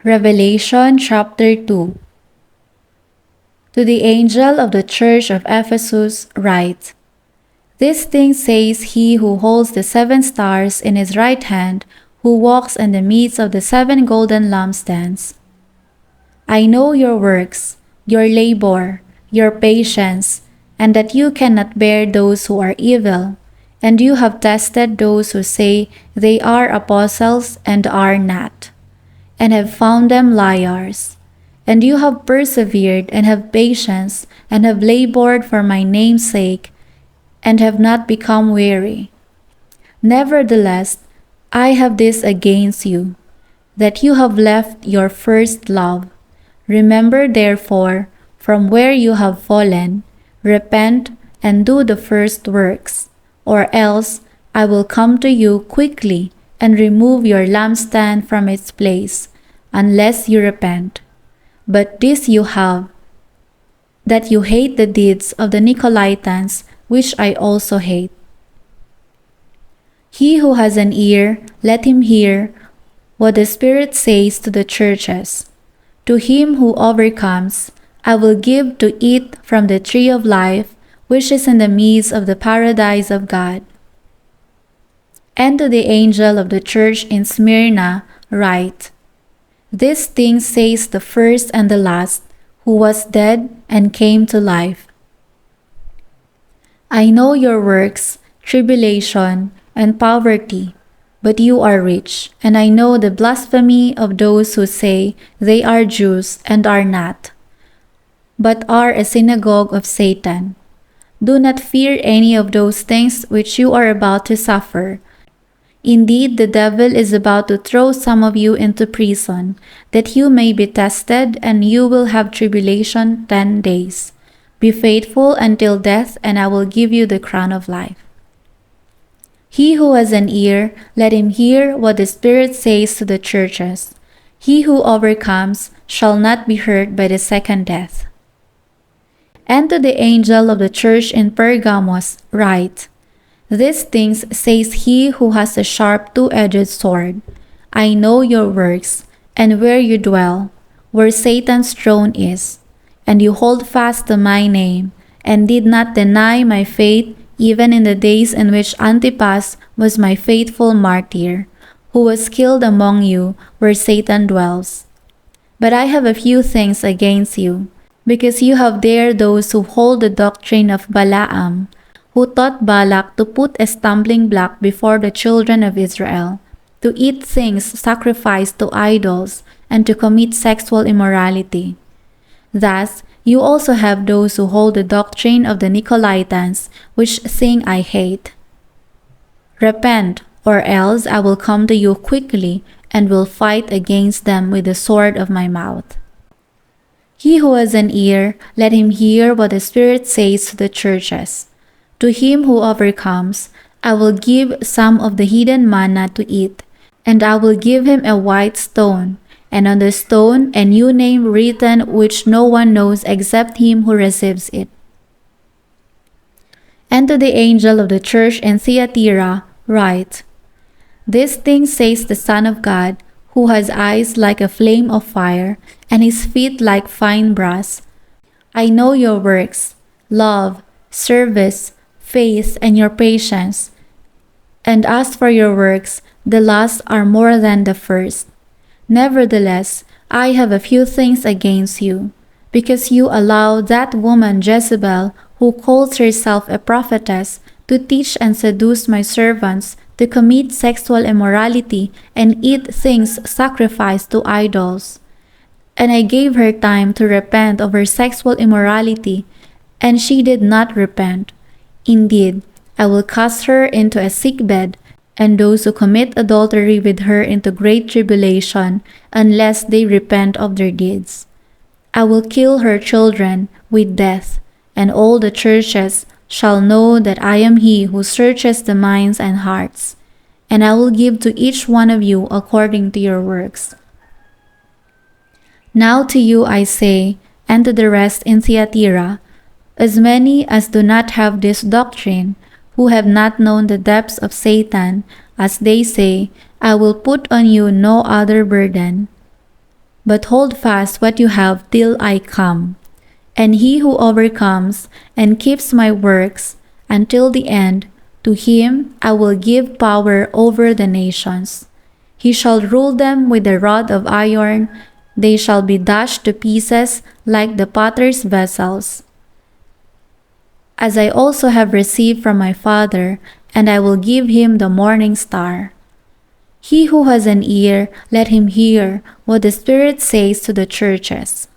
Revelation chapter 2. To the angel of the church of Ephesus write, This thing says he who holds the 7 stars in his right hand, who walks in the midst of the 7 golden lampstands. I know your works, your labor, your patience, and that you cannot bear those who are evil, and you have tested those who say they are apostles and are not, and have found them liars. And you have persevered and have patience and have labored for my name's sake and have not become weary. Nevertheless, I have this against you, that you have left your first love. Remember therefore from where you have fallen, repent and do the first works, or else I will come to you quickly and remove your lampstand from its place, unless you repent. But this you have, that you hate the deeds of the Nicolaitans, which I also hate. He who has an ear, let him hear what the Spirit says to the churches. To him who overcomes, I will give to eat from the tree of life, which is in the midst of the paradise of God. And to the angel of the church in Smyrna write, This thing says the first and the last, who was dead and came to life. I know your works, tribulation, and poverty, but you are rich, and I know the blasphemy of those who say they are Jews and are not, but are a synagogue of Satan. Do not fear any of those things which you are about to suffer. Indeed, the devil is about to throw some of you into prison, that you may be tested, and you will have tribulation 10 days. Be faithful until death, and I will give you the crown of life. He who has an ear, let him hear what the Spirit says to the churches. He who overcomes shall not be hurt by the second death. And to the angel of the church in Pergamos write, These things says he who has a sharp two-edged sword. I know your works, and where you dwell, where Satan's throne is, and you hold fast to my name, and did not deny my faith even in the days in which Antipas was my faithful martyr, who was killed among you where Satan dwells. But I have a few things against you, because you have dared those who hold the doctrine of Balaam, who taught Balak to put a stumbling block before the children of Israel, to eat things sacrificed to idols, and to commit sexual immorality. Thus, you also have those who hold the doctrine of the Nicolaitans, which thing I hate. Repent, or else I will come to you quickly, and will fight against them with the sword of my mouth. He who has an ear, let him hear what the Spirit says to the churches. To him who overcomes, I will give some of the hidden manna to eat, and I will give him a white stone, and on the stone a new name written which no one knows except him who receives it. And to the angel of the church in Thyatira write, This thing says the Son of God, who has eyes like a flame of fire, and his feet like fine brass. I know your works, love, service, faith, and your patience. And as for your works, the last are more than the first. Nevertheless, I have a few things against you, because you allow that woman Jezebel, who calls herself a prophetess, to teach and seduce my servants to commit sexual immorality and eat things sacrificed to idols. And I gave her time to repent of her sexual immorality, and she did not repent. Indeed, I will cast her into a sickbed, and those who commit adultery with her into great tribulation, unless they repent of their deeds. I will kill her children with death, and all the churches shall know that I am he who searches the minds and hearts, and I will give to each one of you according to your works. Now to you I say, and to the rest in Thyatira, as many as do not have this doctrine, who have not known the depths of Satan, as they say, I will put on you no other burden. but hold fast what you have till I come. And he who overcomes and keeps my works until the end, to him I will give power over the nations. He shall rule them with a rod of iron, they shall be dashed to pieces like the potter's vessels. As I also have received from my Father, and I will give him the morning star. He who has an ear, let him hear what the Spirit says to the churches.